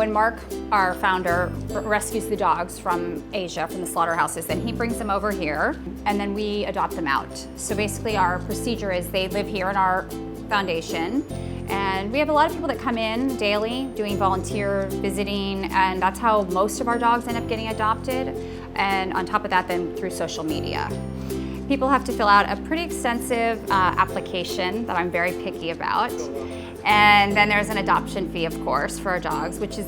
when Marc, our founder, rescues the dogs from Asia, from the slaughterhouses, then he brings them over here, and then we adopt them out. So basically our procedure is they live here in our foundation, and we have a lot of people that come in daily doing volunteer visiting, and that's how most of our dogs end up getting adopted. And on top of that, then through social media. People have to fill out a pretty extensive application that I'm very picky about. And then there's an adoption fee, of course, for our dogs, which is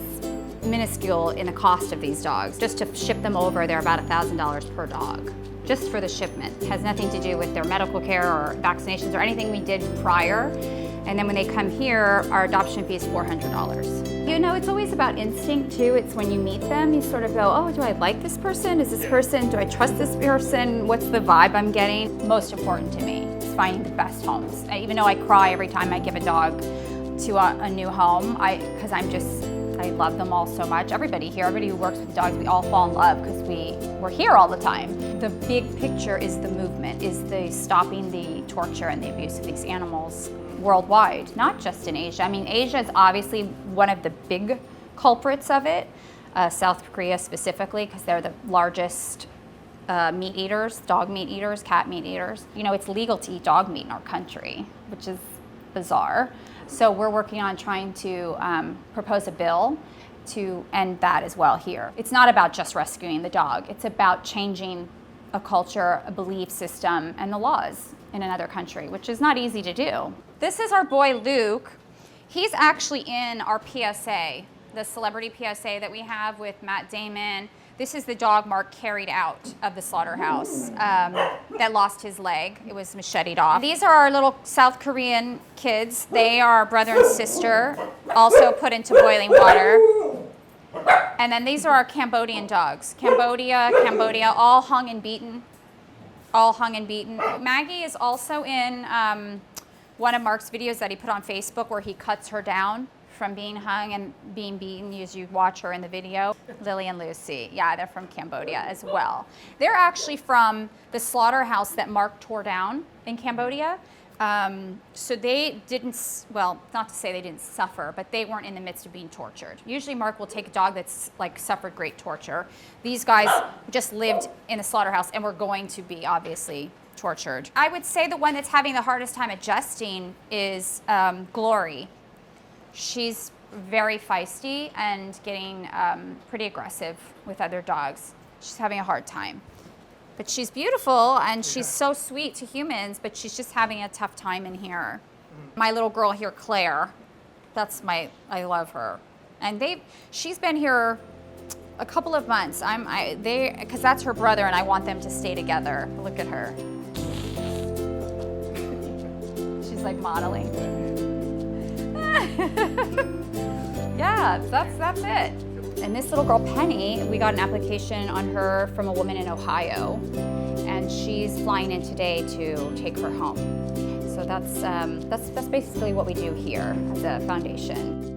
minuscule in the cost of these dogs. Just to ship them over, they're about $1,000 per dog, just for the shipment. It has nothing to do with their medical care or vaccinations or anything we did prior. And then when they come here, our adoption fee is $400. You know, it's always about instinct too. It's when you meet them, you sort of go, oh, do I like this person? Is this person, do I trust this person? What's the vibe I'm getting? Most important to me is finding the best homes. Even though I cry every time I give a dog to a new home, because I love them all so much. Everybody here, everybody who works with dogs, we all fall in love because we're here all the time. The big picture is the movement, is the stopping the torture and the abuse of these animals worldwide, not just in Asia. I mean, Asia is obviously one of the big culprits of it, South Korea specifically, because they're the largest meat eaters, dog meat eaters, cat meat eaters. You know, it's legal to eat dog meat in our country, which is bizarre. So we're working on trying to propose a bill to end that as well here. It's not about just rescuing the dog. It's about changing a culture, a belief system, and the laws in another country, which is not easy to do. This is our boy Luke. He's actually in our PSA, the celebrity PSA that we have with Matt Damon. This is the dog Marc carried out of the slaughterhouse that lost his leg. It was macheted off. These are our little South Korean kids. They are brother and sister, also put into boiling water. And then these are our Cambodian dogs. Cambodia, all hung and beaten. All hung and beaten. Maggie is also in one of Marc's videos that he put on Facebook where he cuts her down from being hung and being beaten, as you watch her in the video. Lily and Lucy, yeah, they're from Cambodia as well. They're actually from the slaughterhouse that Marc tore down in Cambodia. So they didn't, well, not to say they didn't suffer, but they weren't in the midst of being tortured. Usually Marc will take a dog that's like suffered great torture. These guys just lived in the slaughterhouse and were going to be obviously tortured. I would say the one that's having the hardest time adjusting is Glory. She's very feisty and getting pretty aggressive with other dogs. She's having a hard time. But she's beautiful and she's so sweet to humans, but she's just having a tough time in here. My little girl here, Claire, I love her. And she's been here a couple of months. Because that's her brother and I want them to stay together. Look at her. She's like modeling. Yeah, that's it. And this little girl, Penny, we got an application on her from a woman in Ohio, and she's flying in today to take her home. So that's basically what we do here as a foundation.